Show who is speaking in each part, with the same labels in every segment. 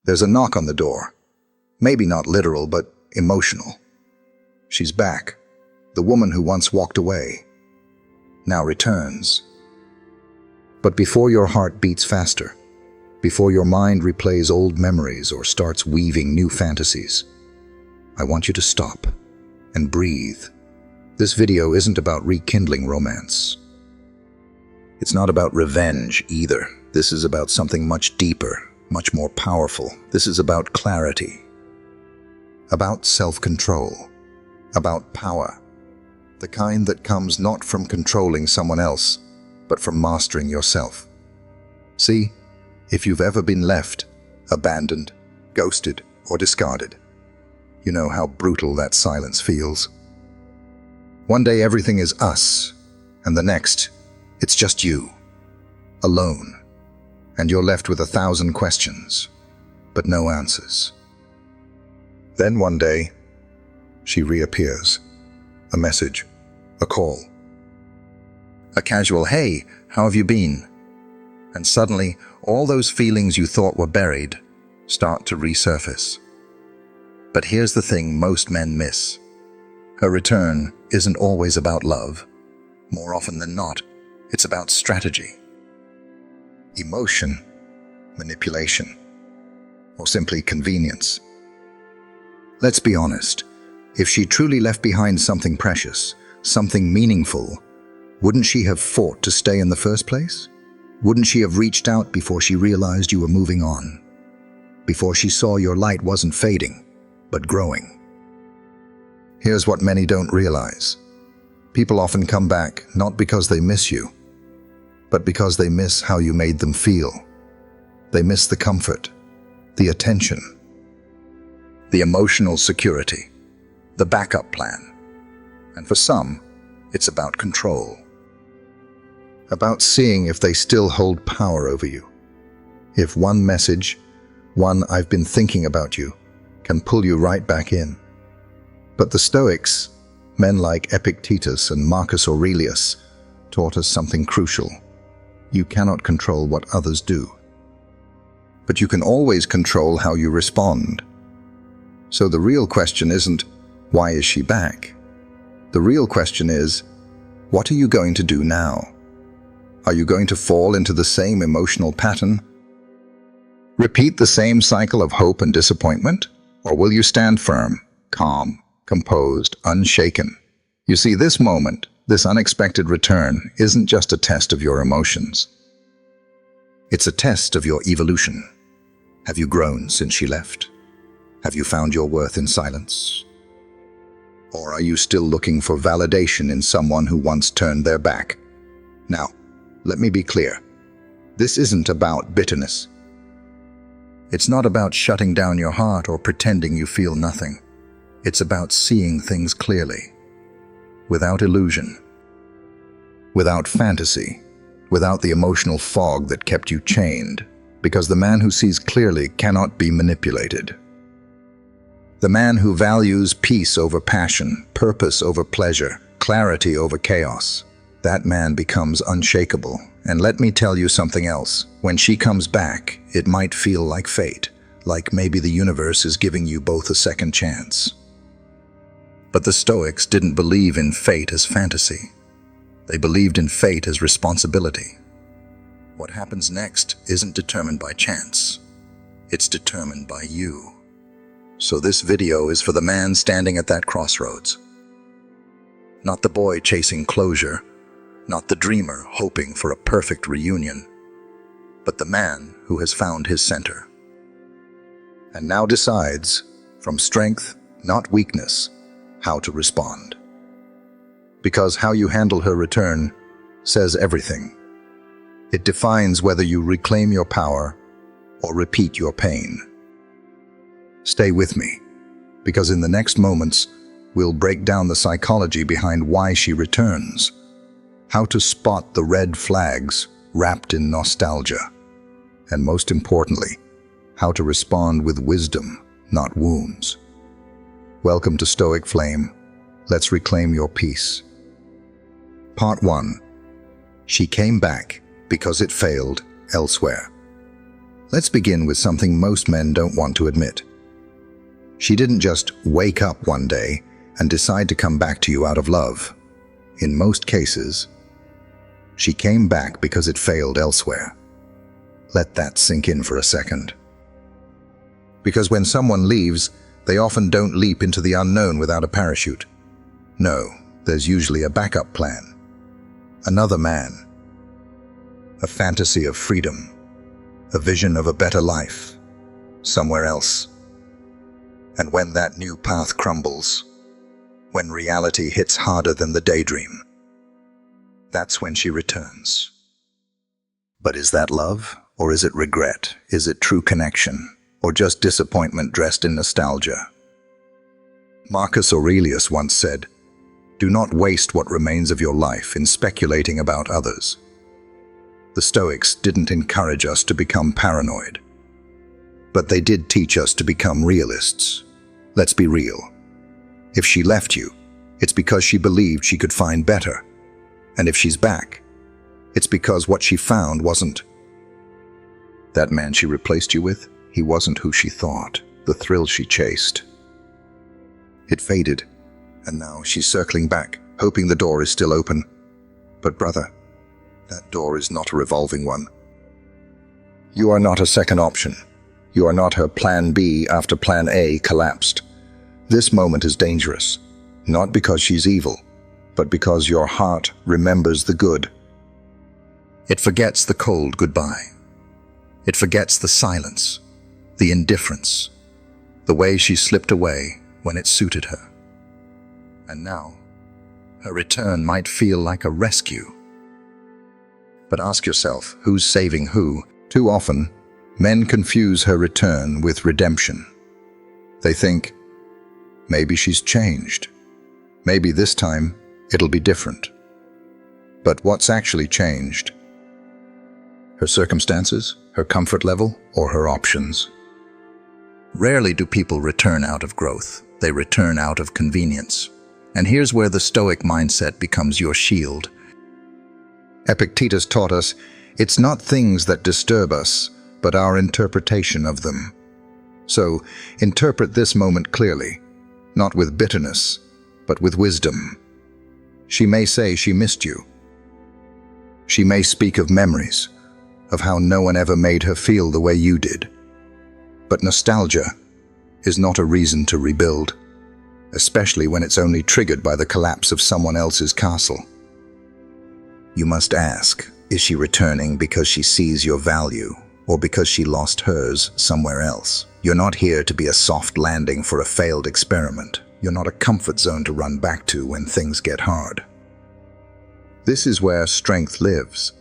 Speaker 1: There's a knock on the door. Maybe not literal, but emotional. She's back. The woman who once walked away now returns. But before your heart beats faster, before your mind replays old memories or starts weaving new fantasies, I want you to stop and breathe. This video isn't about rekindling romance. It's not about revenge either. This is about something much deeper, much more powerful. This is about clarity, about self-control, about power. The kind that comes not from controlling someone else, but from mastering yourself. See, if you've ever been left, abandoned, ghosted, or discarded, you know how brutal that silence feels. One day everything is us, and the next, it's just you, alone, and you're left with 1,000 questions, but no answers. Then one day, she reappears. A message, a call, a casual, "Hey, how have you been?" And suddenly, all those feelings you thought were buried start to resurface. But here's the thing most men miss. Her return isn't always about love. More often than not, it's about strategy, emotion, manipulation, or simply convenience. Let's be honest. If she truly left behind something precious, something meaningful, wouldn't she have fought to stay in the first place? Wouldn't she have reached out before she realized you were moving on? Before she saw your light wasn't fading, but growing? Here's what many don't realize. People often come back not because they miss you, but because they miss how you made them feel. They miss the comfort, the attention, the emotional security, the backup plan. And for some, it's about control. About seeing if they still hold power over you. If one message, one "I've been thinking about you," can pull you right back in. But the Stoics, men like Epictetus and Marcus Aurelius, taught us something crucial. You cannot control what others do, but you can always control how you respond. So the real question isn't, why is she back? The real question is, what are you going to do now? Are you going to fall into the same emotional pattern? Repeat the same cycle of hope and disappointment? Or will you stand firm, calm, composed, unshaken? You see, this moment, this unexpected return, isn't just a test of your emotions. It's a test of your evolution. Have you grown since she left? Have you found your worth in silence? Or are you still looking for validation in someone who once turned their back? Now, let me be clear. This isn't about bitterness. It's not about shutting down your heart or pretending you feel nothing. It's about seeing things clearly, without illusion, without fantasy, without the emotional fog that kept you chained, because the man who sees clearly cannot be manipulated. The man who values peace over passion, purpose over pleasure, clarity over chaos, that man becomes unshakable. And let me tell you something else. When she comes back, it might feel like fate, like maybe the universe is giving you both a second chance. But the Stoics didn't believe in fate as fantasy. They believed in fate as responsibility. What happens next isn't determined by chance. It's determined by you. So this video is for the man standing at that crossroads. Not the boy chasing closure, not the dreamer hoping for a perfect reunion, but the man who has found his center. And now decides, from strength, not weakness, how to respond. Because how you handle her return says everything. It defines whether you reclaim your power or repeat your pain. Stay with me, because in the next moments, we'll break down the psychology behind why she returns, how to spot the red flags wrapped in nostalgia, and most importantly, how to respond with wisdom, not wounds. Welcome to Stoic Flame. Let's reclaim your peace. Part 1. She came back because it failed elsewhere. Let's begin with something most men don't want to admit. She didn't just wake up one day and decide to come back to you out of love. In most cases, she came back because it failed elsewhere. Let that sink in for a second. Because when someone leaves, they often don't leap into the unknown without a parachute. No, there's usually a backup plan. Another man. A fantasy of freedom. A vision of a better life. Somewhere else. And when that new path crumbles, when reality hits harder than the daydream, that's when she returns. But is that love? Or is it regret? Is it true connection? Or just disappointment dressed in nostalgia? Marcus Aurelius once said, "Do not waste what remains of your life in speculating about others." The Stoics didn't encourage us to become paranoid, but they did teach us to become realists. Let's be real. If she left you, it's because she believed she could find better. And if she's back, it's because what she found wasn't. That man she replaced you with, he wasn't who she thought, the thrill she chased. It faded, and now she's circling back, hoping the door is still open. But brother, that door is not a revolving one. You are not a second option. You are not her plan B after plan A collapsed. This moment is dangerous, not because she's evil, but because your heart remembers the good. It forgets the cold goodbye. It forgets the silence, the indifference, the way she slipped away when it suited her. And now, her return might feel like a rescue. But ask yourself, who's saving who? Too often, men confuse her return with redemption. They think, maybe she's changed. Maybe this time, it'll be different. But what's actually changed? Her circumstances, her comfort level, or her options? Rarely do people return out of growth. They return out of convenience. And here's where the Stoic mindset becomes your shield. Epictetus taught us, it's not things that disturb us, but our interpretation of them. So, interpret this moment clearly, not with bitterness, but with wisdom. She may say she missed you. She may speak of memories, of how no one ever made her feel the way you did. But nostalgia is not a reason to rebuild, especially when it's only triggered by the collapse of someone else's castle. You must ask, is she returning because she sees your value, or because she lost hers somewhere else? You're not here to be a soft landing for a failed experiment. You're not a comfort zone to run back to when things get hard. This is where strength lives.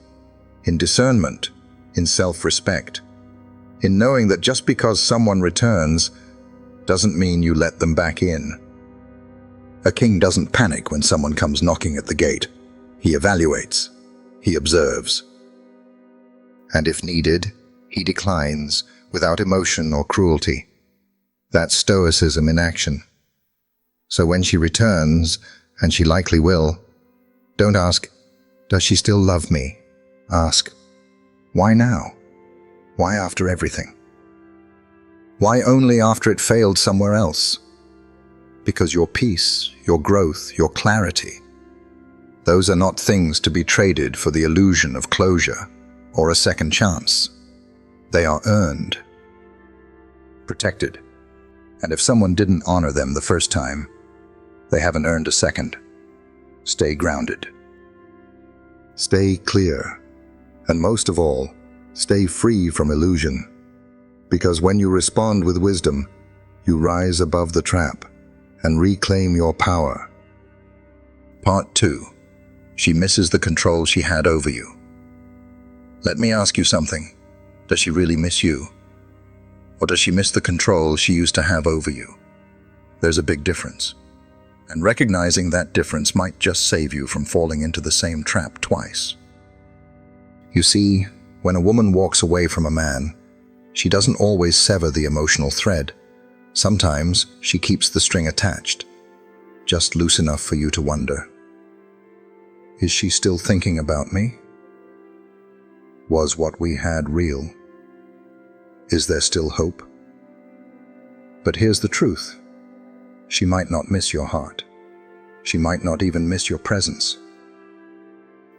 Speaker 1: In discernment, in self-respect, in knowing that just because someone returns doesn't mean you let them back in. A king doesn't panic when someone comes knocking at the gate. He evaluates. He observes. And if needed, he declines without emotion or cruelty. That's stoicism in action. So when she returns, and she likely will, don't ask, does she still love me? Ask, why now? Why after everything? Why only after it failed somewhere else? Because your peace, your growth, your clarity, those are not things to be traded for the illusion of closure or a second chance. They are earned, protected, and if someone didn't honor them the first time, they haven't earned a second. Stay grounded. Stay clear. And most of all, stay free from illusion. Because when you respond with wisdom, you rise above the trap and reclaim your power. Part 2. She misses the control she had over you. Let me ask you something. Does she really miss you? Or does she miss the control she used to have over you? There's a big difference. And recognizing that difference might just save you from falling into the same trap twice. You see, when a woman walks away from a man, she doesn't always sever the emotional thread. Sometimes she keeps the string attached, just loose enough for you to wonder, is she still thinking about me? Was what we had real? Is there still hope? But here's the truth. She might not miss your heart. She might not even miss your presence.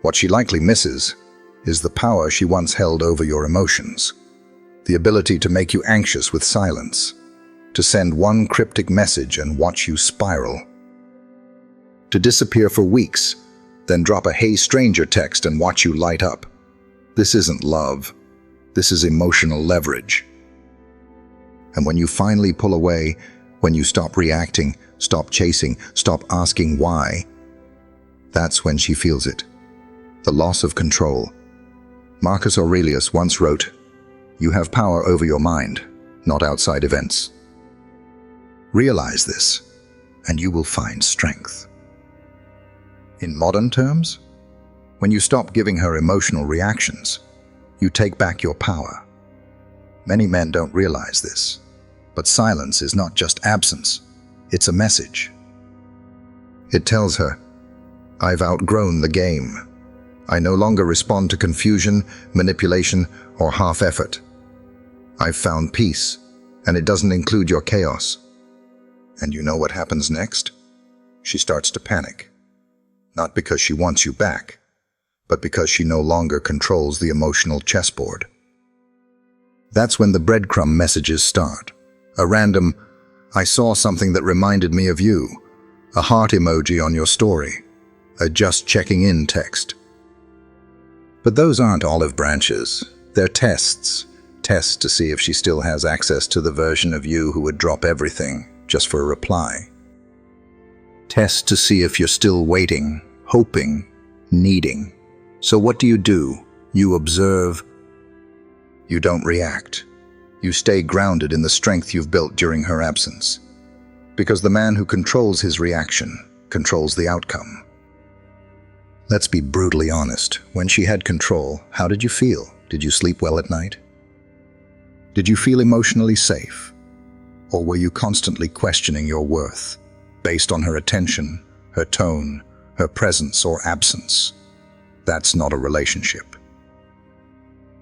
Speaker 1: What she likely misses is the power she once held over your emotions, the ability to make you anxious with silence, to send one cryptic message and watch you spiral, to disappear for weeks, then drop a "Hey stranger" text and watch you light up. This isn't love. This is emotional leverage. And when you finally pull away, when you stop reacting, stop chasing, stop asking why, that's when she feels it. The loss of control. Marcus Aurelius once wrote, "You have power over your mind, not outside events." Realize this, and you will find strength. In modern terms, when you stop giving her emotional reactions, you take back your power. Many men don't realize this, but silence is not just absence, it's a message. It tells her, "I've outgrown the game. I no longer respond to confusion, manipulation, or half-effort. I've found peace, and it doesn't include your chaos." And you know what happens next? She starts to panic. Not because she wants you back, but because she no longer controls the emotional chessboard. That's when the breadcrumb messages start. A random, "I saw something that reminded me of you," a heart emoji on your story, a "just checking in" text. But those aren't olive branches. They're tests. Tests to see if she still has access to the version of you who would drop everything just for a reply. Tests to see if you're still waiting, hoping, needing. So what do? You observe. You don't react. You stay grounded in the strength you've built during her absence. Because the man who controls his reaction controls the outcome. Let's be brutally honest. When she had control, how did you feel? Did you sleep well at night? Did you feel emotionally safe? Or were you constantly questioning your worth, based on her attention, her tone, her presence or absence? That's not a relationship.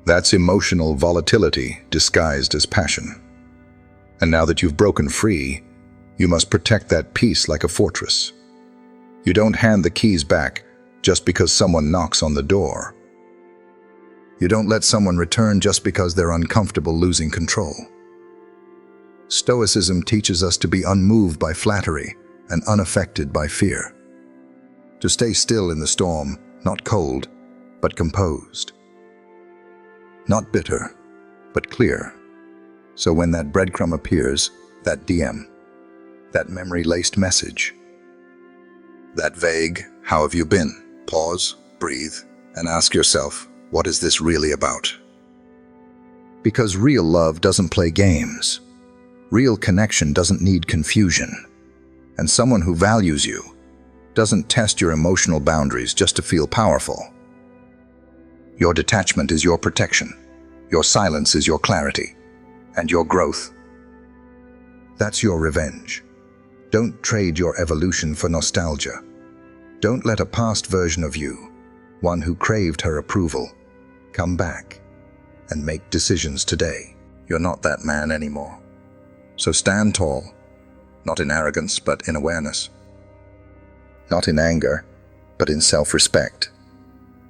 Speaker 1: That's emotional volatility disguised as passion. And now that you've broken free, you must protect that peace like a fortress. You don't hand the keys back just because someone knocks on the door. You don't let someone return just because they're uncomfortable losing control. Stoicism teaches us to be unmoved by flattery and unaffected by fear. To stay still in the storm, not cold, but composed. Not bitter, but clear. So when that breadcrumb appears, that DM, that memory-laced message, that vague, "How have you been?" Pause, breathe, and ask yourself, what is this really about? Because real love doesn't play games. Real connection doesn't need confusion. And someone who values you doesn't test your emotional boundaries just to feel powerful. Your detachment is your protection. Your silence is your clarity. And your growth. That's your revenge. Don't trade your evolution for nostalgia. Don't let a past version of you, one who craved her approval, come back and make decisions today. You're not that man anymore. So stand tall, not in arrogance, but in awareness. Not in anger, but in self-respect.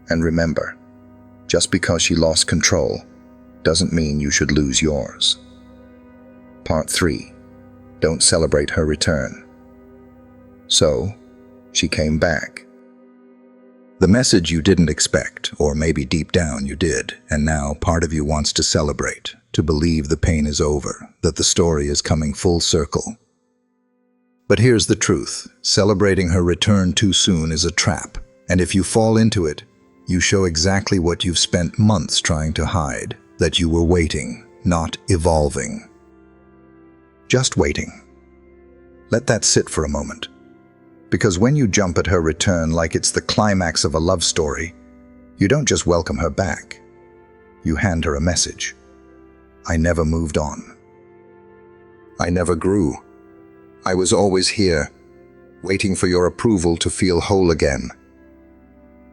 Speaker 1: And remember, just because she lost control doesn't mean you should lose yours. Part 3. Don't celebrate her return. So, she came back. The message you didn't expect, or maybe deep down you did, and now part of you wants to celebrate, to believe the pain is over, that the story is coming full circle. But here's the truth. Celebrating her return too soon is a trap, and if you fall into it, you show exactly what you've spent months trying to hide, that you were waiting, not evolving. Just waiting. Let that sit for a moment. Because when you jump at her return like it's the climax of a love story, you don't just welcome her back. You hand her a message. I never moved on. I never grew. I was always here, waiting for your approval to feel whole again.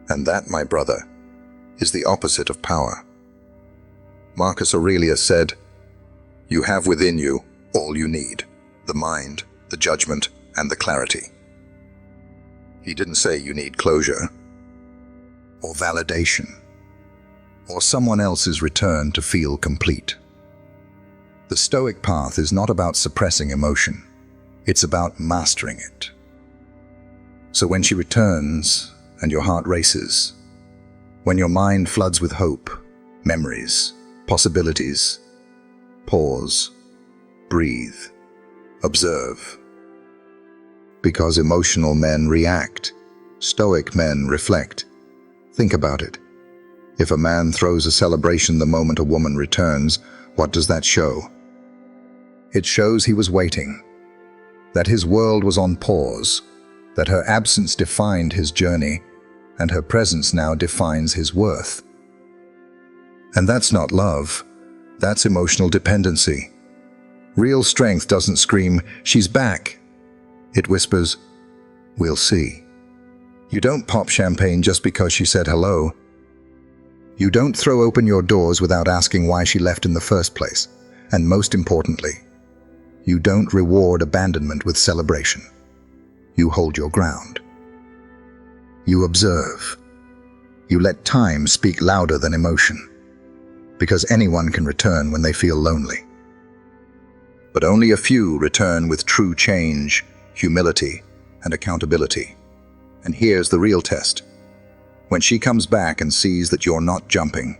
Speaker 1: And that, my brother, is the opposite of power. Marcus Aurelius said, You have within you all you need: the mind, the judgment, and the clarity. He didn't say you need closure, or validation, or someone else's return to feel complete. The Stoic path is not about suppressing emotion. It's about mastering it. So when she returns and your heart races, when your mind floods with hope, memories, possibilities, pause, breathe, observe. Because emotional men react, Stoic men reflect. Think about it. If a man throws a celebration the moment a woman returns, what does that show? It shows he was waiting, that his world was on pause, that her absence defined his journey, and her presence now defines his worth. And that's not love, that's emotional dependency. Real strength doesn't scream, "She's back." It whispers, "We'll see." You don't pop champagne just because she said hello. You don't throw open your doors without asking why she left in the first place. And most importantly, you don't reward abandonment with celebration. You hold your ground. You observe. You let time speak louder than emotion. Because anyone can return when they feel lonely. But only a few return with true change, humility, and accountability. And here's the real test. When she comes back and sees that you're not jumping,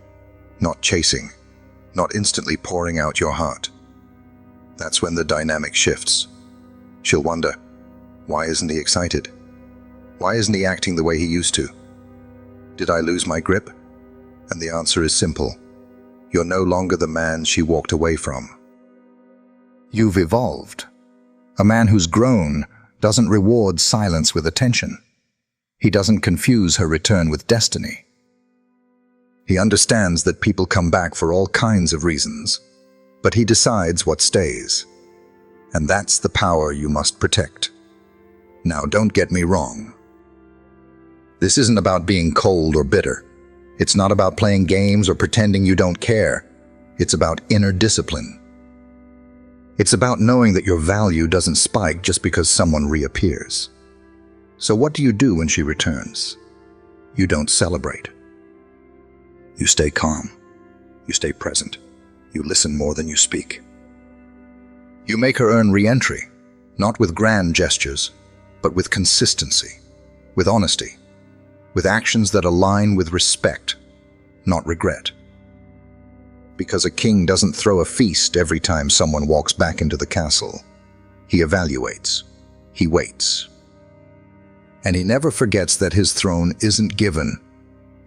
Speaker 1: not chasing, not instantly pouring out your heart, that's when the dynamic shifts. She'll wonder, why isn't he excited? Why isn't he acting the way he used to? Did I lose my grip? And the answer is simple. You're no longer the man she walked away from. You've evolved. A man who's grown doesn't reward silence with attention. He doesn't confuse her return with destiny. He understands that people come back for all kinds of reasons, but he decides what stays. And that's the power you must protect. Now, don't get me wrong. This isn't about being cold or bitter. It's not about playing games or pretending you don't care. It's about inner discipline. It's about knowing that your value doesn't spike just because someone reappears. So what do you do when she returns? You don't celebrate. You stay calm. You stay present. You listen more than you speak. You make her earn re-entry, not with grand gestures, but with consistency, with honesty, with actions that align with respect, not regret. Because a king doesn't throw a feast every time someone walks back into the castle. He evaluates. He waits. And he never forgets that his throne isn't given,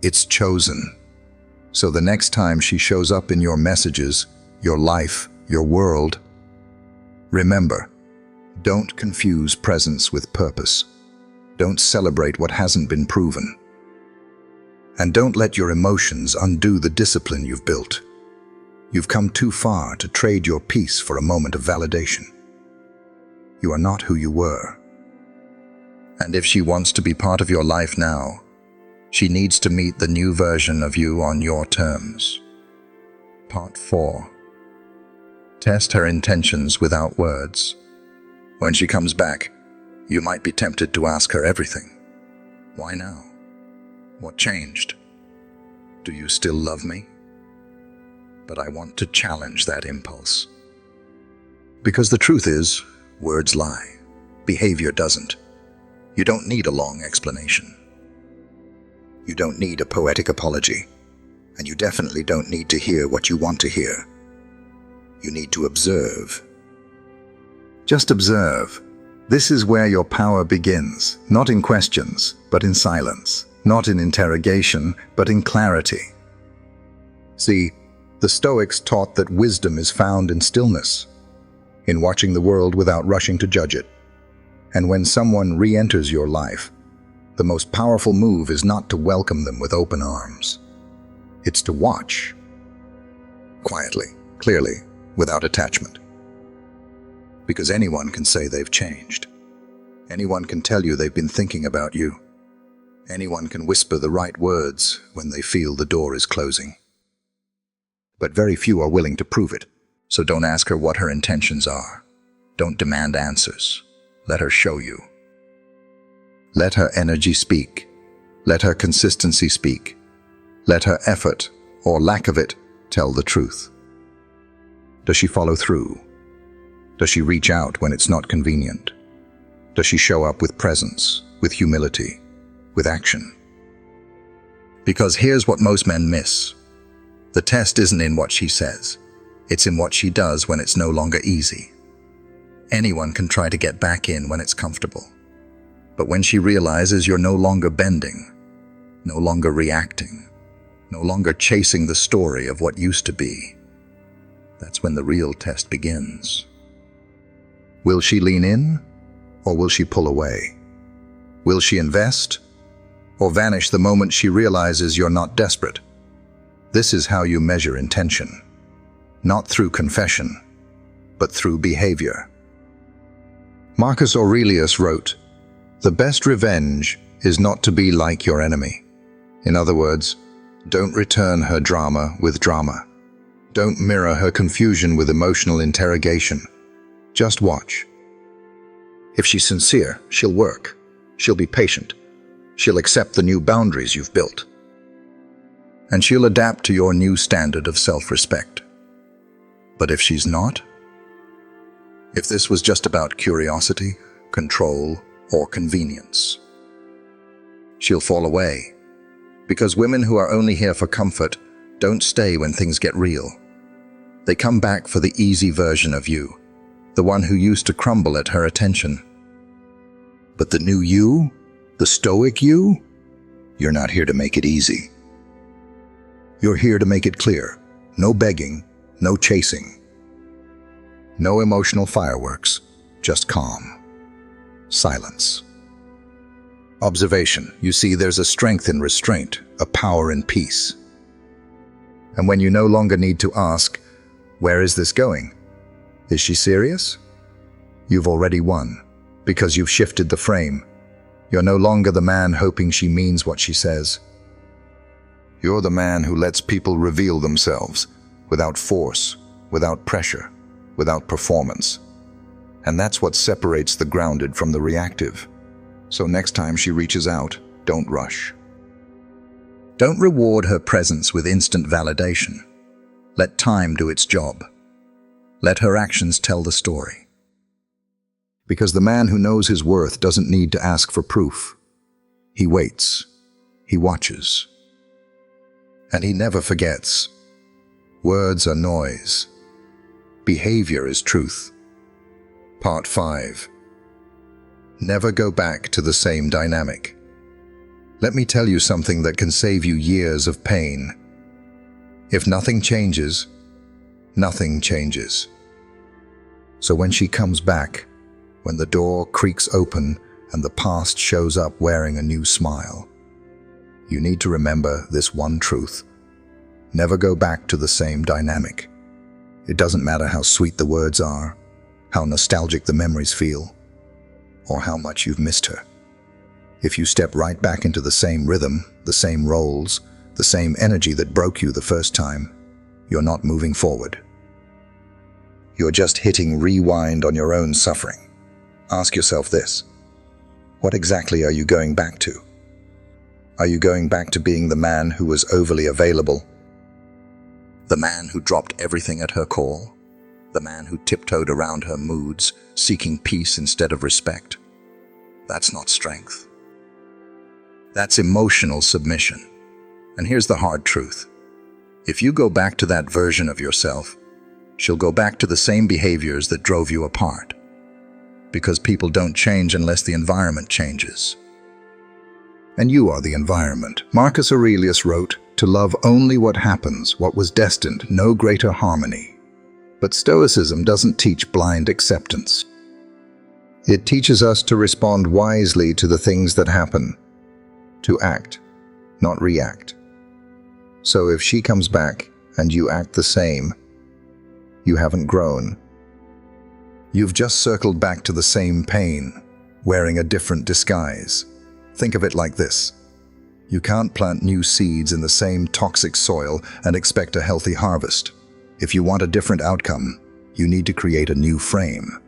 Speaker 1: it's chosen. So the next time she shows up in your messages, your life, your world, remember, don't confuse presence with purpose. Don't celebrate what hasn't been proven. And don't let your emotions undo the discipline you've built. You've come too far to trade your peace for a moment of validation. You are not who you were. And if she wants to be part of your life now, she needs to meet the new version of you on your terms. Part 4. Test her intentions without words. When she comes back, you might be tempted to ask her everything. Why now? What changed? Do you still love me? But I want to challenge that impulse. Because the truth is, words lie. Behavior doesn't. You don't need a long explanation. You don't need a poetic apology. And you definitely don't need to hear what you want to hear. You need to observe. Just observe. This is where your power begins, not in questions, but in silence. Not in interrogation, but in clarity. See, the Stoics taught that wisdom is found in stillness, in watching the world without rushing to judge it. And when someone re-enters your life, the most powerful move is not to welcome them with open arms. It's to watch. Quietly, clearly, without attachment. Because anyone can say they've changed. Anyone can tell you they've been thinking about you. Anyone can whisper the right words when they feel the door is closing. But very few are willing to prove it. So don't ask her what her intentions are. Don't demand answers. Let her show you. Let her energy speak. Let her consistency speak. Let her effort, or lack of it, tell the truth. Does she follow through? Does she reach out when it's not convenient? Does she show up with presence, with humility, with action? Because here's what most men miss. The test isn't in what she says. It's in what she does when it's no longer easy. Anyone can try to get back in when it's comfortable. But when she realizes you're no longer bending, no longer reacting, no longer chasing the story of what used to be, that's when the real test begins. Will she lean in, or will she pull away? Will she invest, or vanish the moment she realizes you're not desperate? This is how you measure intention. Not through confession, but through behavior. Marcus Aurelius wrote, "The best revenge is not to be like your enemy." In other words, don't return her drama with drama. Don't mirror her confusion with emotional interrogation. Just watch. If she's sincere, she'll work. She'll be patient. She'll accept the new boundaries you've built. And she'll adapt to your new standard of self-respect. But if she's not, if this was just about curiosity, control, or convenience, she'll fall away. Because women who are only here for comfort don't stay when things get real. They come back for the easy version of you, the one who used to crumble at her attention. But the new you, the stoic you, you're not here to make it easy. You're here to make it clear. No begging, no chasing. No emotional fireworks, just calm. Silence. Observation. You see, there's a strength in restraint, a power in peace. And when you no longer need to ask, where is this going? Is she serious? You've already won, because you've shifted the frame. You're no longer the man hoping she means what she says. You're the man who lets people reveal themselves, without force, without pressure, without performance. And that's what separates the grounded from the reactive. So next time she reaches out, don't rush. Don't reward her presence with instant validation. Let time do its job. Let her actions tell the story. Because the man who knows his worth doesn't need to ask for proof. He waits. He watches. And he never forgets. Words are noise. Behavior is truth. Part 5. Never go back to the same dynamic. Let me tell you something that can save you years of pain. If nothing changes, nothing changes. So when she comes back, when the door creaks open and the past shows up wearing a new smile, you need to remember this one truth. Never go back to the same dynamic. It doesn't matter how sweet the words are, how nostalgic the memories feel, or how much you've missed her. If you step right back into the same rhythm, the same roles, the same energy that broke you the first time, you're not moving forward. You're just hitting rewind on your own suffering. Ask yourself this: what exactly are you going back to? Are you going back to being the man who was overly available? The man who dropped everything at her call? The man who tiptoed around her moods, seeking peace instead of respect? That's not strength. That's emotional submission. And here's the hard truth. If you go back to that version of yourself, she'll go back to the same behaviors that drove you apart. Because people don't change unless the environment changes. And you are the environment. Marcus Aurelius wrote, "To love only what happens, what was destined, no greater harmony." But Stoicism doesn't teach blind acceptance. It teaches us to respond wisely to the things that happen, to act, not react. So if she comes back and you act the same, you haven't grown. You've just circled back to the same pain, wearing a different disguise. Think of it like this. You can't plant new seeds in the same toxic soil and expect a healthy harvest. If you want a different outcome, you need to create a new frame.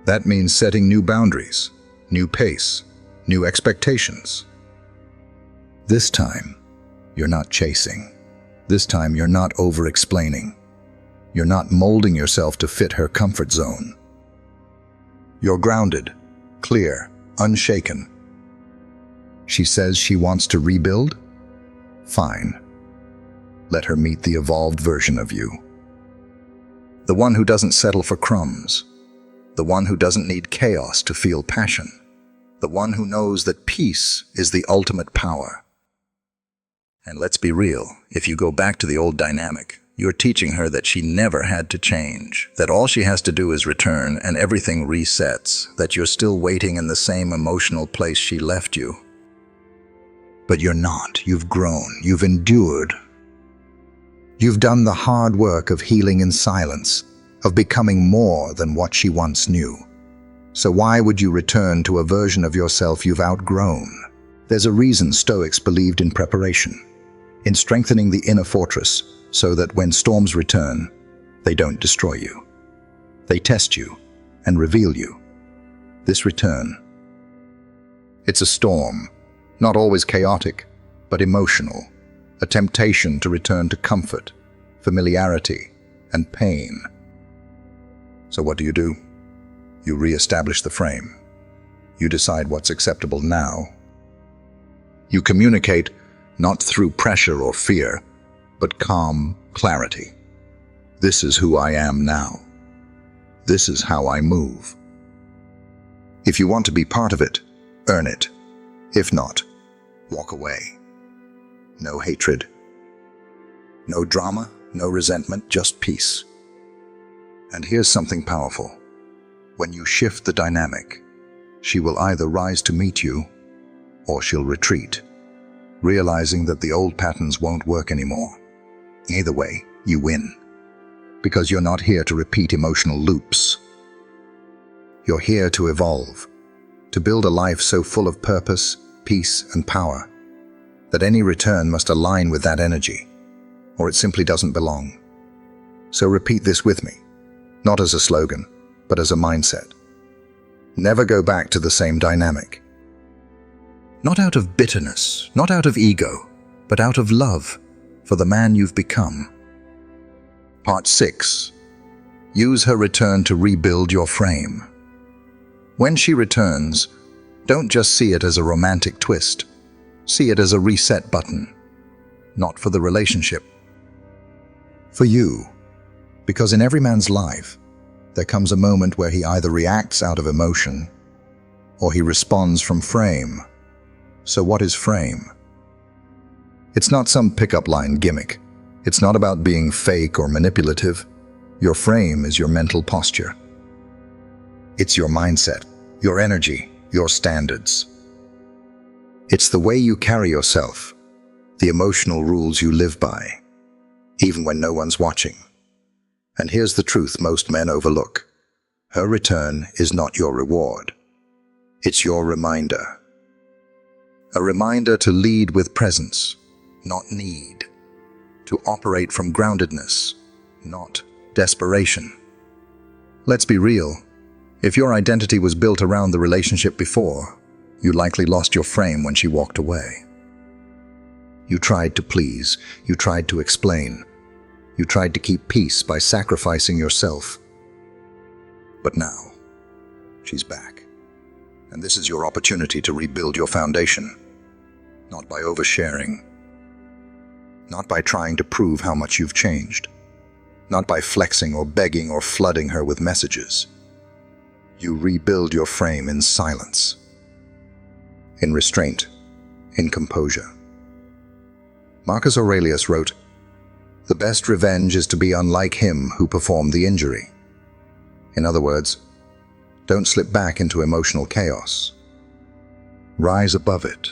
Speaker 1: That means setting new boundaries, new pace, new expectations. This time, you're not chasing. This time, you're not over-explaining. You're not molding yourself to fit her comfort zone. You're grounded, clear, unshaken. She says she wants to rebuild? Fine. Let her meet the evolved version of you. The one who doesn't settle for crumbs. The one who doesn't need chaos to feel passion. The one who knows that peace is the ultimate power. And let's be real, if you go back to the old dynamic, you're teaching her that she never had to change, that all she has to do is return and everything resets, that you're still waiting in the same emotional place she left you. But you're not. You've grown. You've endured. You've done the hard work of healing in silence, of becoming more than what she once knew. So why would you return to a version of yourself you've outgrown? There's a reason Stoics believed in preparation, in strengthening the inner fortress so that when storms return, they don't destroy you. They test you and reveal you. This return, it's a storm, not always chaotic, but emotional, a temptation to return to comfort, familiarity, and pain. So what do? You re-establish the frame. You decide what's acceptable now. You communicate not through pressure or fear, but calm clarity. This is who I am now. This is how I move. If you want to be part of it, earn it. If not, walk away. No hatred. No drama, no resentment, just peace. And here's something powerful. When you shift the dynamic, she will either rise to meet you or she'll retreat, realizing that the old patterns won't work anymore. Either way, you win, because you're not here to repeat emotional loops. You're here to evolve, to build a life so full of purpose, peace, and power that any return must align with that energy, or it simply doesn't belong. So repeat this with me, not as a slogan, but as a mindset. Never go back to the same dynamic. Not out of bitterness, not out of ego, but out of love for the man you've become. Part 6. Use her return to rebuild your frame. When she returns, don't just see it as a romantic twist. See it as a reset button. Not for the relationship. For you. Because in every man's life, there comes a moment where he either reacts out of emotion or he responds from frame. So what is frame? It's not some pickup line gimmick. It's not about being fake or manipulative. Your frame is your mental posture. It's your mindset, your energy, your standards. It's the way you carry yourself, the emotional rules you live by, even when no one's watching. And here's the truth most men overlook. Her return is not your reward. It's your reminder. A reminder to lead with presence, not need. To operate from groundedness, not desperation. Let's be real. If your identity was built around the relationship before, you likely lost your frame when she walked away. You tried to please. You tried to explain. You tried to keep peace by sacrificing yourself. But now, she's back. And this is your opportunity to rebuild your foundation. Not by oversharing. Not by trying to prove how much you've changed. Not by flexing or begging or flooding her with messages. You rebuild your frame in silence. In restraint. In composure. Marcus Aurelius wrote, "The best revenge is to be unlike him who performed the injury." In other words, don't slip back into emotional chaos. Rise above it.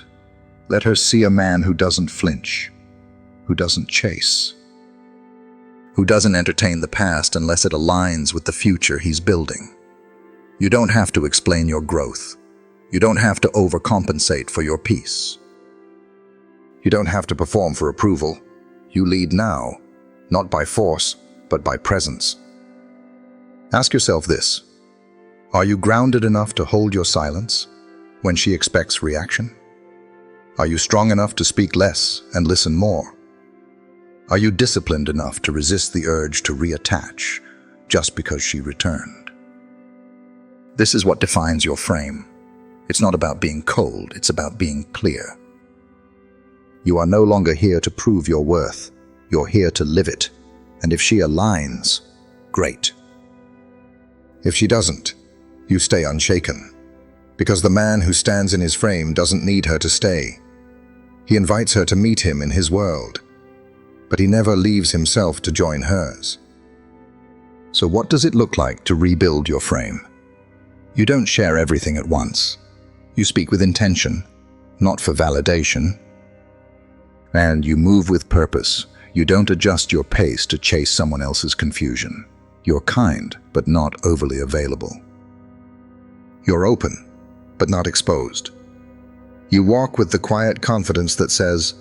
Speaker 1: Let her see a man who doesn't flinch, who doesn't chase, who doesn't entertain the past unless it aligns with the future he's building. You don't have to explain your growth. You don't have to overcompensate for your peace. You don't have to perform for approval. You lead now, not by force, but by presence. Ask yourself this: are you grounded enough to hold your silence when she expects reaction? Are you strong enough to speak less and listen more? Are you disciplined enough to resist the urge to reattach just because she returned? This is what defines your frame. It's not about being cold, it's about being clear. You are no longer here to prove your worth. You're here to live it. And if she aligns, great. If she doesn't, you stay unshaken. Because the man who stands in his frame doesn't need her to stay. He invites her to meet him in his world, but he never leaves himself to join hers. So what does it look like to rebuild your frame? You don't share everything at once. You speak with intention, not for validation. And you move with purpose. You don't adjust your pace to chase someone else's confusion. You're kind, but not overly available. You're open, but not exposed. You walk with the quiet confidence that says,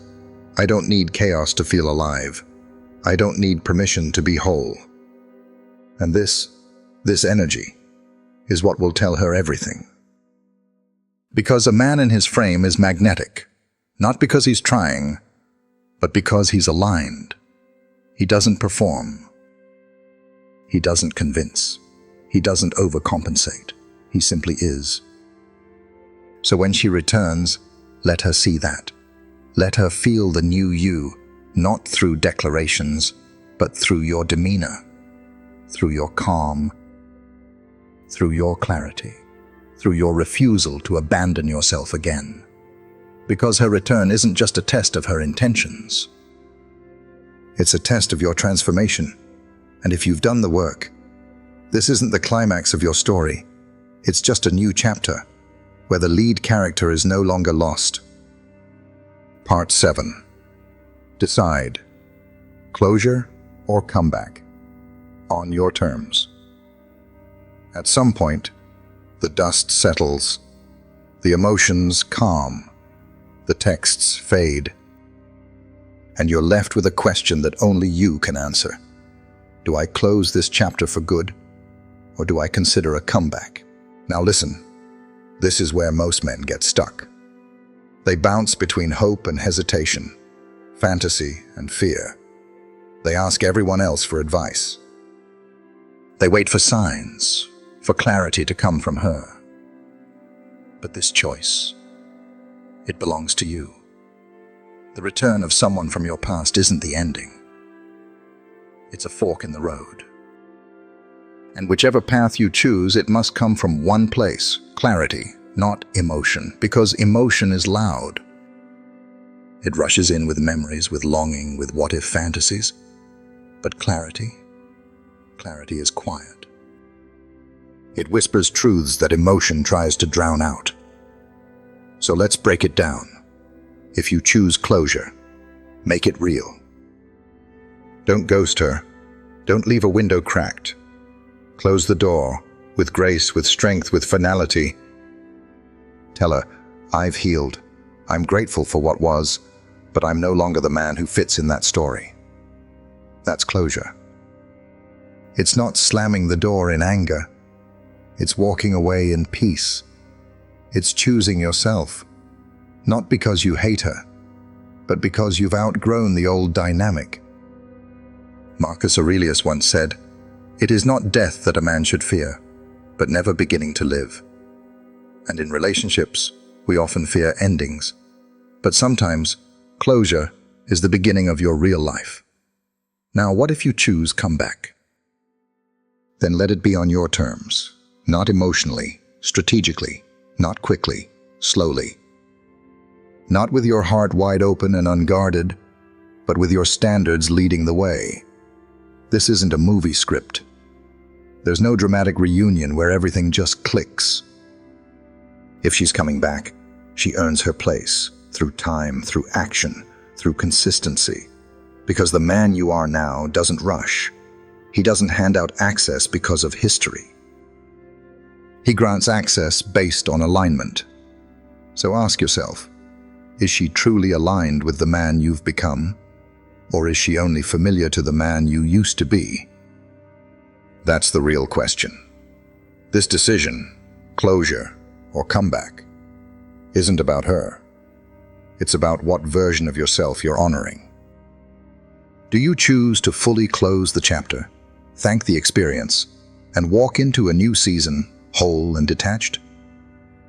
Speaker 1: I don't need chaos to feel alive. I don't need permission to be whole. And this energy is what will tell her everything. Because a man in his frame is magnetic, not because he's trying, but because he's aligned. He doesn't perform. He doesn't convince. He doesn't overcompensate. He simply is. So when she returns, let her see that. Let her feel the new you, not through declarations, but through your demeanor, through your calm, through your clarity, through your refusal to abandon yourself again. Because her return isn't just a test of her intentions. It's a test of your transformation. And if you've done the work, this isn't the climax of your story. It's just a new chapter, where the lead character is no longer lost. Part 7. Decide. Closure or comeback. On your terms. At some point, the dust settles, the emotions calm, the texts fade, and you're left with a question that only you can answer. Do I close this chapter for good, or do I consider a comeback? Now listen, this is where most men get stuck. They bounce between hope and hesitation, fantasy and fear. They ask everyone else for advice. They wait for signs, for clarity to come from her. But this choice, it belongs to you. The return of someone from your past isn't the ending. It's a fork in the road. And whichever path you choose, it must come from one place, clarity, not emotion, because emotion is loud. It rushes in with memories, with longing, with what-if fantasies. But clarity is quiet. It whispers truths that emotion tries to drown out. So let's break it down. If you choose closure, make it real. Don't ghost her. Don't leave a window cracked. Close the door, with grace, with strength, with finality. Tell her, I've healed. I'm grateful for what was, but I'm no longer the man who fits in that story. That's closure. It's not slamming the door in anger. It's walking away in peace. It's choosing yourself, not because you hate her, but because you've outgrown the old dynamic. Marcus Aurelius once said, "It is not death that a man should fear, but never beginning to live." And in relationships, we often fear endings, but sometimes closure is the beginning of your real life. Now, what if you choose comeback? Then let it be on your terms, not emotionally, strategically, not quickly, slowly. Not with your heart wide open and unguarded, but with your standards leading the way. This isn't a movie script. There's no dramatic reunion where everything just clicks. If she's coming back, she earns her place through time, through action, through consistency. Because the man you are now doesn't rush. He doesn't hand out access because of history. He grants access based on alignment. So ask yourself, is she truly aligned with the man you've become? Or is she only familiar to the man you used to be? That's the real question. This decision, closure, or comeback, isn't about her. It's about what version of yourself you're honoring. Do you choose to fully close the chapter, thank the experience, and walk into a new season whole and detached?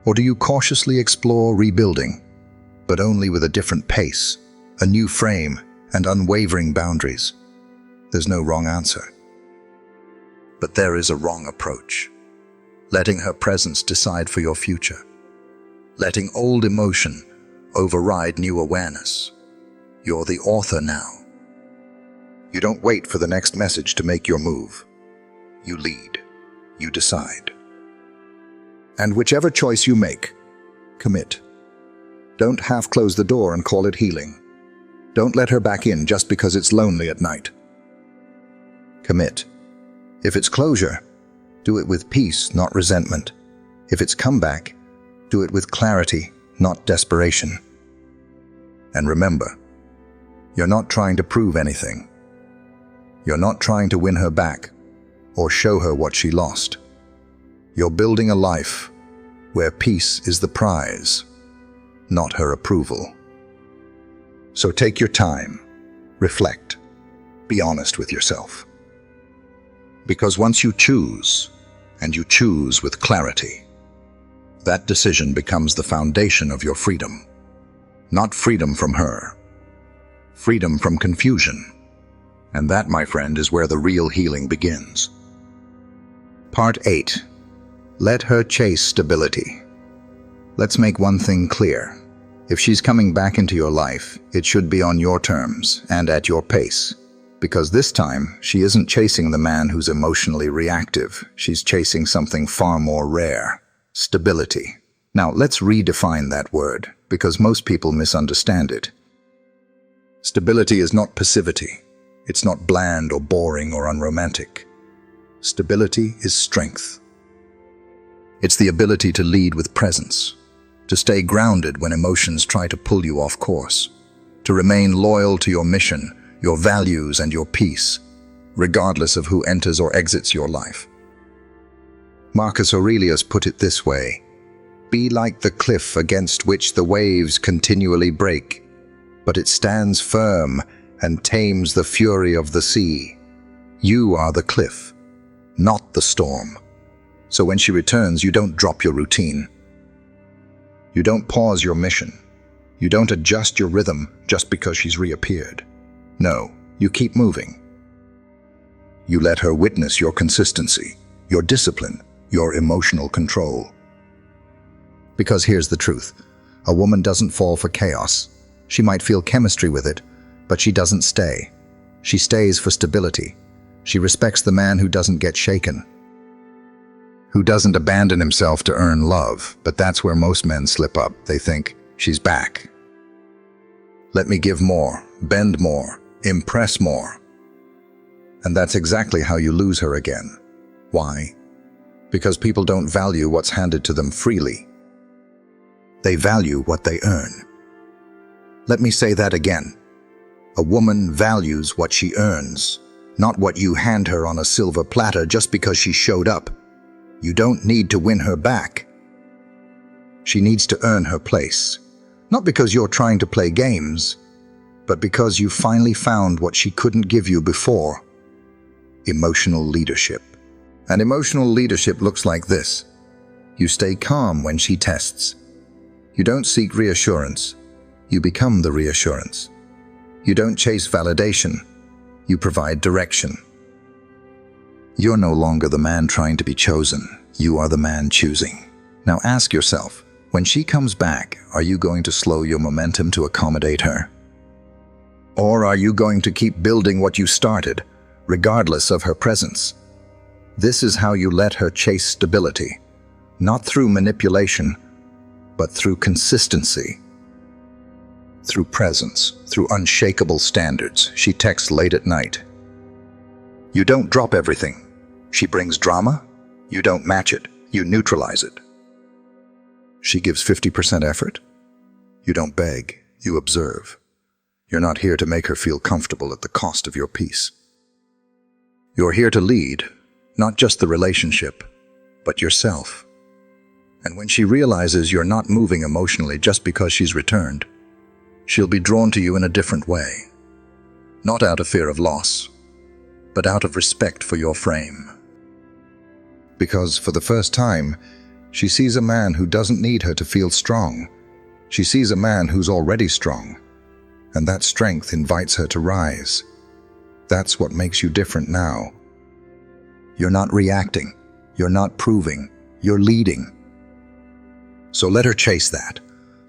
Speaker 1: Or do you cautiously explore rebuilding, but only with a different pace, a new frame, and unwavering boundaries? There's no wrong answer. But there is a wrong approach. Letting her presence decide for your future. Letting old emotion override new awareness. You're the author now. You don't wait for the next message to make your move. You lead. You decide. And whichever choice you make, commit. Don't half close the door and call it healing. Don't let her back in just because it's lonely at night. Commit. If it's closure, do it with peace, not resentment. If it's comeback, do it with clarity, not desperation. And remember, you're not trying to prove anything. You're not trying to win her back or show her what she lost. You're building a life where peace is the prize, not her approval. So take your time, reflect, be honest with yourself. Because once you choose, and you choose with clarity, that decision becomes the foundation of your freedom. Not freedom from her, freedom from confusion. And that, my friend, is where the real healing begins. Part 8. Let her chase stability. Let's make one thing clear. If she's coming back into your life, it should be on your terms and at your pace. Because this time, she isn't chasing the man who's emotionally reactive. She's chasing something far more rare. Stability. Now, let's redefine that word, because most people misunderstand it. Stability is not passivity. It's not bland or boring or unromantic. Stability is strength. It's the ability to lead with presence, to stay grounded when emotions try to pull you off course, to remain loyal to your mission, your values, and your peace, regardless of who enters or exits your life. Marcus Aurelius put it this way: be like the cliff against which the waves continually break, but it stands firm and tames the fury of the sea. You are the cliff, not the storm. So when she returns, you don't drop your routine. You don't pause your mission. You don't adjust your rhythm just because she's reappeared. No, you keep moving. You let her witness your consistency, your discipline, your emotional control. Because here's the truth. A woman doesn't fall for chaos. She might feel chemistry with it, but she doesn't stay. She stays for stability. She respects the man who doesn't get shaken, who doesn't abandon himself to earn love. But that's where most men slip up. They think, she's back. Let me give more, bend more, impress more. And that's exactly how you lose her again. Why? Because people don't value what's handed to them freely. They value what they earn. Let me say that again. A woman values what she earns, not what you hand her on a silver platter just because she showed up. You don't need to win her back. She needs to earn her place, not because you're trying to play games, but because you finally found what she couldn't give you before: emotional leadership. And emotional leadership looks like this. You stay calm when she tests. You don't seek reassurance. You become the reassurance. You don't chase validation. You provide direction. You're no longer the man trying to be chosen. You are the man choosing. Now ask yourself, when she comes back, are you going to slow your momentum to accommodate her? Or are you going to keep building what you started, regardless of her presence? This is how you let her chase stability, not through manipulation, but through consistency. Through presence, through unshakable standards. She texts late at night. You don't drop everything. She brings drama. You don't match it. You neutralize it. She gives 50% effort. You don't beg. You observe. You're not here to make her feel comfortable at the cost of your peace. You're here to lead, Not just the relationship, but yourself. And when she realizes you're not moving emotionally just because she's returned, she'll be drawn to you in a different way. Not out of fear of loss, but out of respect for your frame. Because for the first time, she sees a man who doesn't need her to feel strong. She sees a man who's already strong, and that strength invites her to rise. That's what makes you different now. You're not reacting, you're not proving, you're leading. So let her chase that.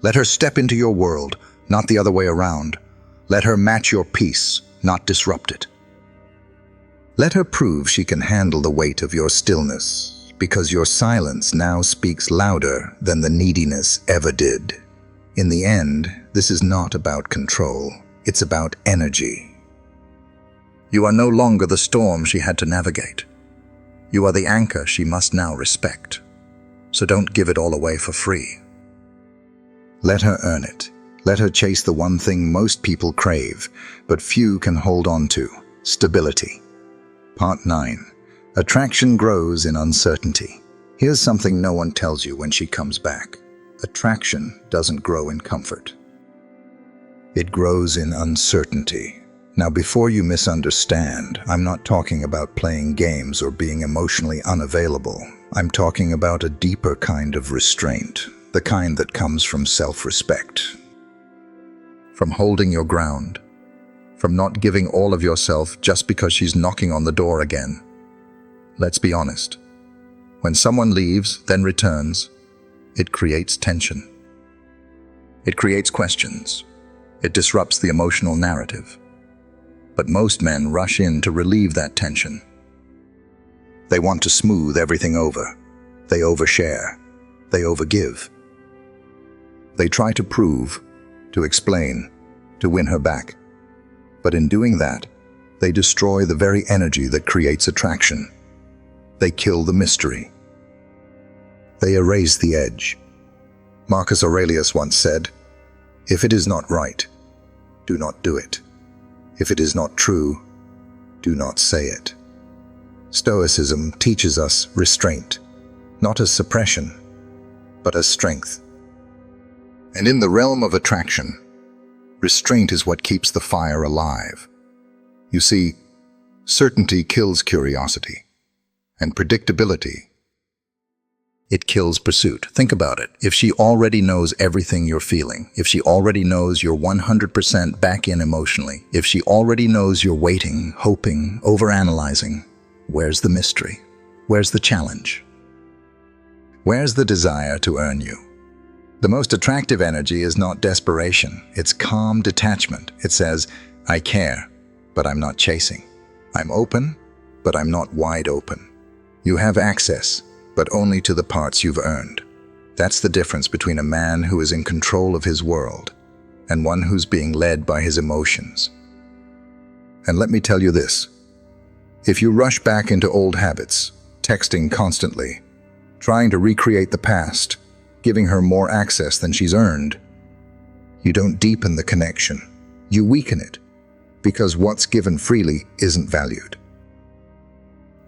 Speaker 1: Let her step into your world, not the other way around. Let her match your peace, not disrupt it. Let her prove she can handle the weight of your stillness, because your silence now speaks louder than the neediness ever did. In the end, this is not about control, it's about energy. You are no longer the storm she had to navigate. You are the anchor she must now respect. So don't give it all away for free. Let her earn it. Let her chase the one thing most people crave, but few can hold on to: stability. Part 9. Attraction grows in uncertainty. Here's something no one tells you when she comes back. Attraction doesn't grow in comfort. It grows in uncertainty. Now, before you misunderstand, I'm not talking about playing games or being emotionally unavailable. I'm talking about a deeper kind of restraint, the kind that comes from self-respect. From holding your ground, from not giving all of yourself just because she's knocking on the door again. Let's be honest. When someone leaves, then returns, it creates tension. It creates questions. It disrupts the emotional narrative. But most men rush in to relieve that tension. They want to smooth everything over. They overshare. They overgive. They try to prove, to explain, to win her back. But in doing that, they destroy the very energy that creates attraction. They kill the mystery. They erase the edge. Marcus Aurelius once said, "If it is not right, do not do it. If it is not true, do not say it." Stoicism teaches us restraint, not as suppression, but as strength. And in the realm of attraction, restraint is what keeps the fire alive. You see, certainty kills curiosity, and predictability, it kills pursuit. Think about it. If she already knows everything you're feeling, if she already knows you're 100% back in emotionally, if she already knows you're waiting, hoping, overanalyzing, where's the mystery? Where's the challenge? Where's the desire to earn you? The most attractive energy is not desperation. It's calm detachment. It says, I care, but I'm not chasing. I'm open, but I'm not wide open. You have access, but only to the parts you've earned. That's the difference between a man who is in control of his world and one who's being led by his emotions. And let me tell you this. If you rush back into old habits, texting constantly, trying to recreate the past, giving her more access than she's earned, you don't deepen the connection. You weaken it, because what's given freely isn't valued.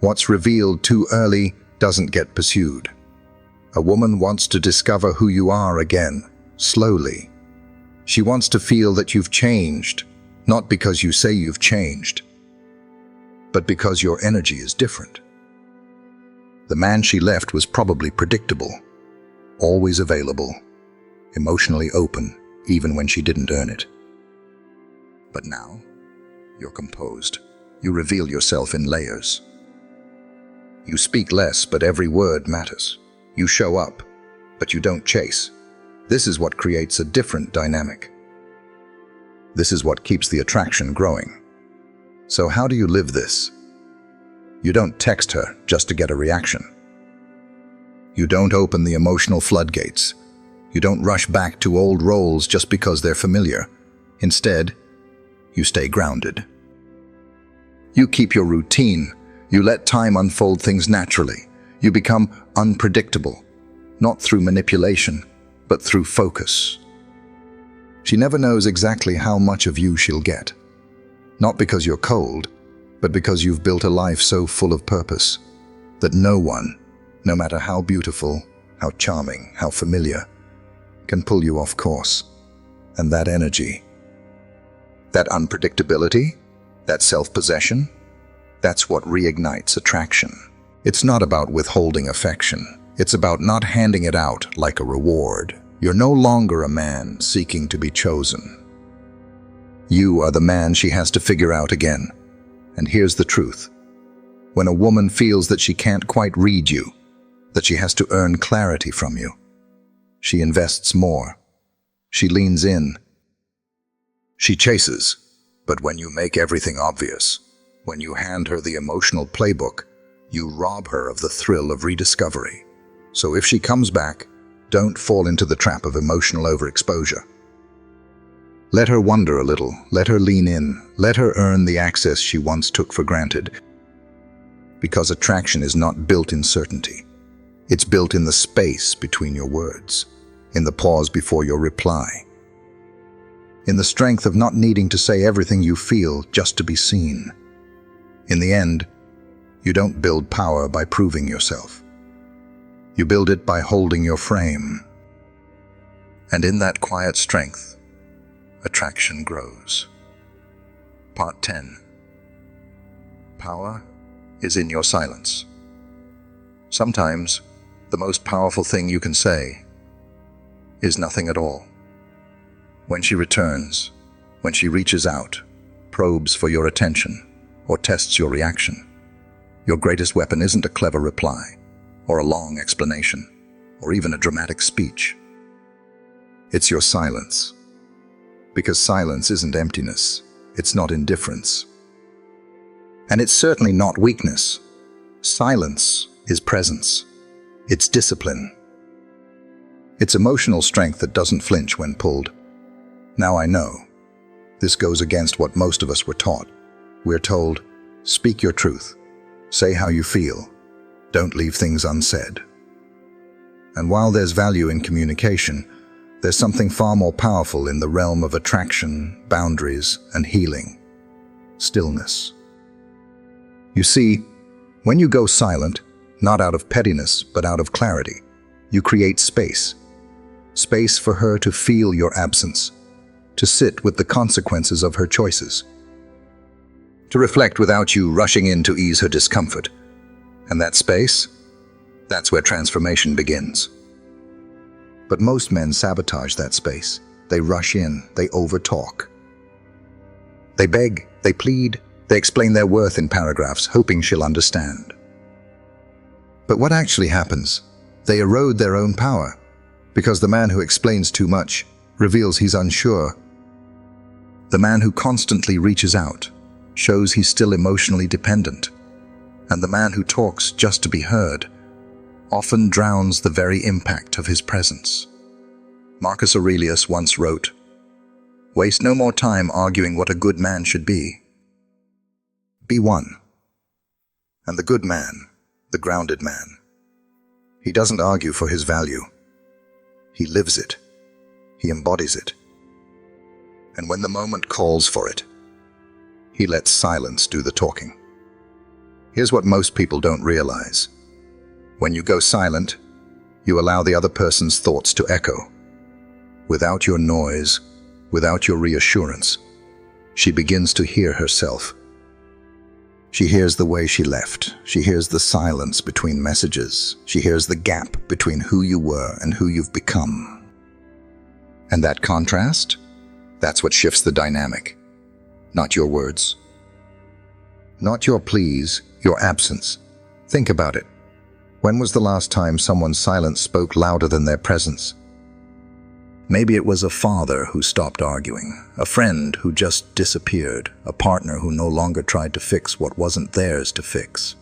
Speaker 1: What's revealed too early doesn't get pursued. A woman wants to discover who you are again, slowly. She wants to feel that you've changed, not because you say you've changed, but because your energy is different. The man she left was probably predictable, always available, emotionally open, even when she didn't earn it. But now, you're composed. You reveal yourself in layers. You speak less, but every word matters. You show up, but you don't chase. This is what creates a different dynamic. This is what keeps the attraction growing. So how do you live this? You don't text her just to get a reaction. You don't open the emotional floodgates. You don't rush back to old roles just because they're familiar. Instead, you stay grounded. You keep your routine. You let time unfold things naturally. You become unpredictable, not through manipulation, but through focus. She never knows exactly how much of you she'll get. Not because you're cold, but because you've built a life so full of purpose. that no one, no matter how beautiful, how charming, how familiar, can pull you off course. And that energy, that unpredictability, that self-possession, that's what reignites attraction. It's not about withholding affection. It's about not handing it out like a reward. You're no longer a man seeking to be chosen. You are the man she has to figure out again. And here's the truth. When a woman feels that she can't quite read you, that she has to earn clarity from you, she invests more. She leans in. She chases. But when you make everything obvious, when you hand her the emotional playbook, you rob her of the thrill of rediscovery. So if she comes back, don't fall into the trap of emotional overexposure. Let her wonder a little, let her lean in, let her earn the access she once took for granted. Because attraction is not built in certainty. It's built in the space between your words, in the pause before your reply, in the strength of not needing to say everything you feel just to be seen. In the end, you don't build power by proving yourself. You build it by holding your frame. And in that quiet strength, attraction grows. Part 10. Power is in your silence. Sometimes, the most powerful thing you can say is nothing at all. When she returns, when she reaches out, probes for your attention, or tests your reaction, your greatest weapon isn't a clever reply, or a long explanation, or even a dramatic speech. It's your silence. Because silence isn't emptiness, it's not indifference. And it's certainly not weakness. Silence is presence. It's discipline. It's emotional strength that doesn't flinch when pulled. Now I know, this goes against what most of us were taught. We're told, speak your truth, say how you feel, don't leave things unsaid. And while there's value in communication, there's something far more powerful in the realm of attraction, boundaries, and healing. Stillness. You see, when you go silent, not out of pettiness, but out of clarity, you create space. Space for her to feel your absence, to sit with the consequences of her choices, to reflect without you rushing in to ease her discomfort. And that space, that's where transformation begins. But most men sabotage that space. They rush in, they overtalk. They beg, they plead, they explain their worth in paragraphs, hoping she'll understand. But what actually happens? They erode their own power, because the man who explains too much reveals he's unsure. The man who constantly reaches out shows he's still emotionally dependent. And the man who talks just to be heard often drowns the very impact of his presence. Marcus Aurelius once wrote, "Waste no more time arguing what a good man should be. Be one." And the good man, the grounded man, he doesn't argue for his value. He lives it. He embodies it. And when the moment calls for it, he lets silence do the talking. Here's what most people don't realize. When you go silent, you allow the other person's thoughts to echo. Without your noise, without your reassurance, she begins to hear herself. She hears the way she left. She hears the silence between messages. She hears the gap between who you were and who you've become. And that contrast? That's what shifts the dynamic. Not your words. Not your pleas, your absence. Think about it. When was the last time someone's silence spoke louder than their presence? Maybe it was a father who stopped arguing, a friend who just disappeared, a partner who no longer tried to fix what wasn't theirs to fix.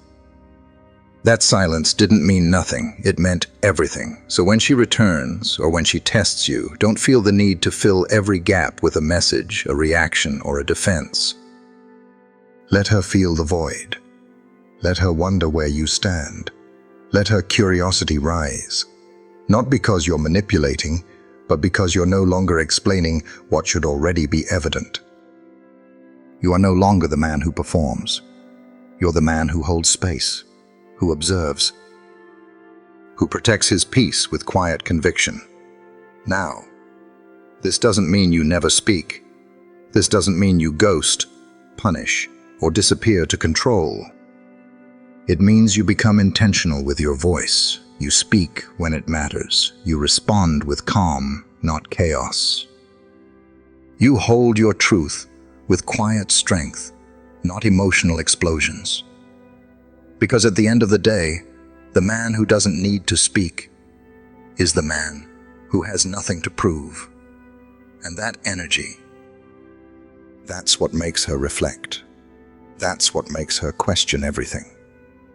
Speaker 1: That silence didn't mean nothing, it meant everything. So when she returns, or when she tests you, don't feel the need to fill every gap with a message, a reaction, or a defense. Let her feel the void. Let her wonder where you stand. Let her curiosity rise. Not because you're manipulating, but because you're no longer explaining what should already be evident. You are no longer the man who performs. You're the man who holds space. who observes, who protects his peace with quiet conviction. Now, this doesn't mean you never speak. This doesn't mean you ghost, punish, or disappear to control. It means you become intentional with your voice. You speak when it matters. You respond with calm, not chaos. You hold your truth with quiet strength, not emotional explosions. Because at the end of the day, the man who doesn't need to speak is the man who has nothing to prove. And that energy, that's what makes her reflect. That's what makes her question everything.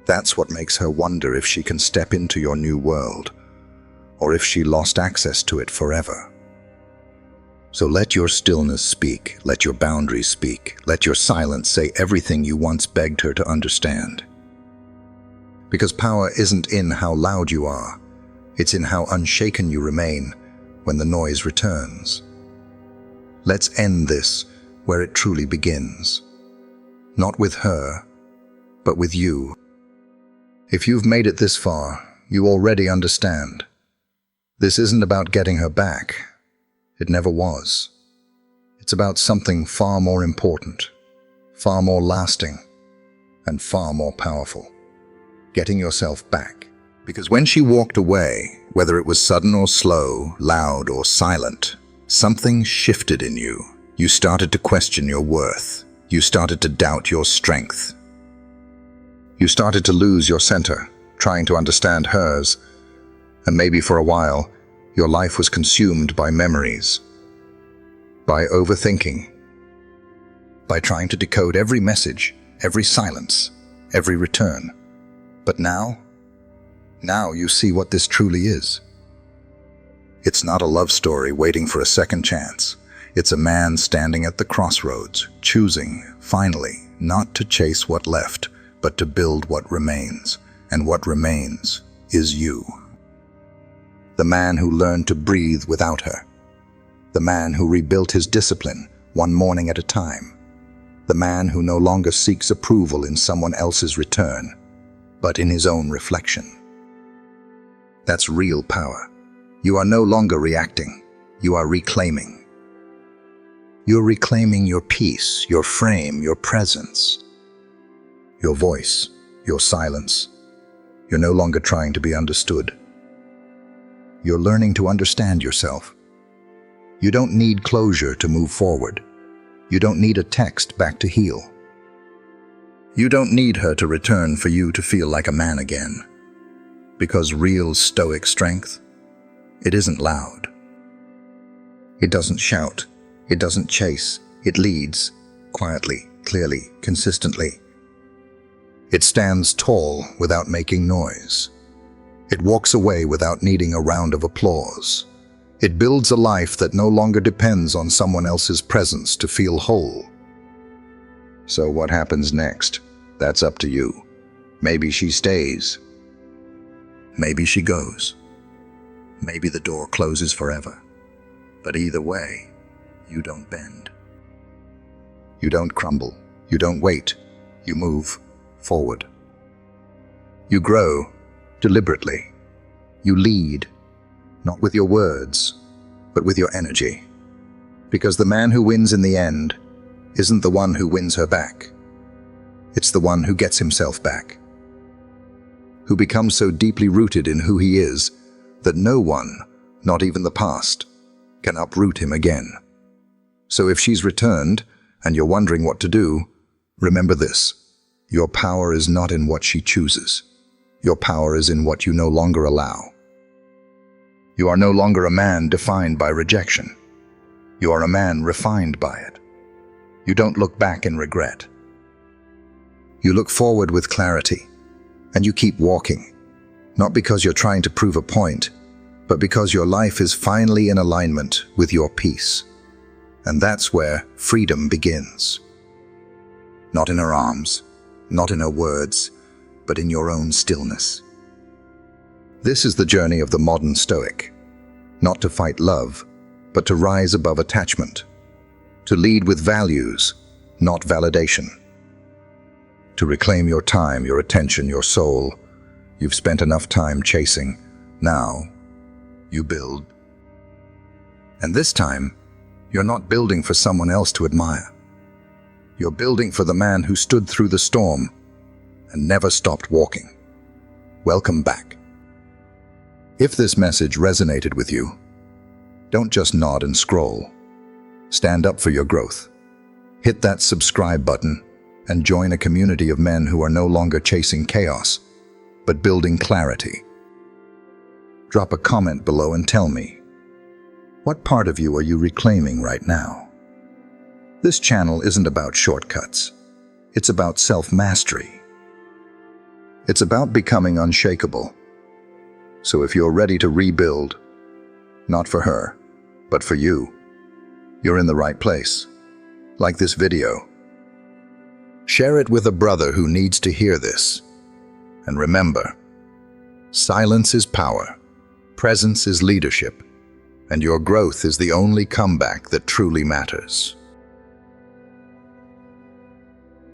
Speaker 1: That's what makes her wonder if she can step into your new world, or if she lost access to it forever. So let your stillness speak, let your boundaries speak, let your silence say everything you once begged her to understand. Because power isn't in how loud you are, it's in how unshaken you remain when the noise returns. Let's end this where it truly begins. Not with her, but with you. If you've made it this far, you already understand. This isn't about getting her back. It never was. It's about something far more important, far more lasting, and far more powerful. Getting yourself back. Because when she walked away, whether it was sudden or slow, loud or silent, something shifted in you. You started to question your worth. You started to doubt your strength. You started to lose your center, trying to understand hers, and maybe for a while, your life was consumed by memories, by overthinking, by trying to decode every message, every silence, every return. But now you see what this truly is. It's not a love story waiting for a second chance. It's a man standing at the crossroads, choosing, finally, not to chase what left, but to build what remains. And what remains is you. The man who learned to breathe without her. The man who rebuilt his discipline one morning at a time. The man who no longer seeks approval in someone else's return, but in his own reflection. That's real power. You are no longer reacting. You are reclaiming. You're reclaiming your peace, your frame, your presence. Your voice, your silence. You're no longer trying to be understood. You're learning to understand yourself. You don't need closure to move forward. You don't need a text back to heal. You don't need her to return for you to feel like a man again. Because real stoic strength, it isn't loud. It doesn't shout. It doesn't chase. It leads, quietly, clearly, consistently. It stands tall without making noise. It walks away without needing a round of applause. It builds a life that no longer depends on someone else's presence to feel whole. So what happens next? That's up to you. Maybe she stays. Maybe she goes. Maybe the door closes forever. But either way, you don't bend. You don't crumble. You don't wait. You move forward. You grow deliberately. You lead, not with your words, but with your energy. Because the man who wins in the end isn't the one who wins her back. It's the one who gets himself back. Who becomes so deeply rooted in who he is that no one, not even the past, can uproot him again. So if she's returned and you're wondering what to do, remember this. Your power is not in what she chooses. Your power is in what you no longer allow. You are no longer a man defined by rejection. You are a man refined by it. You don't look back in regret. You look forward with clarity, and you keep walking, not because you're trying to prove a point, but because your life is finally in alignment with your peace. And that's where freedom begins. Not in her arms, not in her words, but in your own stillness. This is the journey of the modern Stoic. Not to fight love, but to rise above attachment. To lead with values, not validation. To reclaim your time, your attention, your soul, You've spent enough time chasing. Now, you build. And this time, you're not building for someone else to admire. You're building for the man who stood through the storm and never stopped walking. Welcome back. If this message resonated with you, don't just nod and scroll. Stand up for your growth. Hit that subscribe button and join a community of men who are no longer chasing chaos, but building clarity. Drop a comment below and tell me, what part of you are you reclaiming right now? This channel isn't about shortcuts. It's about self-mastery. It's about becoming unshakable. So if you're ready to rebuild, not for her, but for you, you're in the right place. Like this video. Share it with a brother who needs to hear this. And remember, silence is power, presence is leadership, and your growth is the only comeback that truly matters.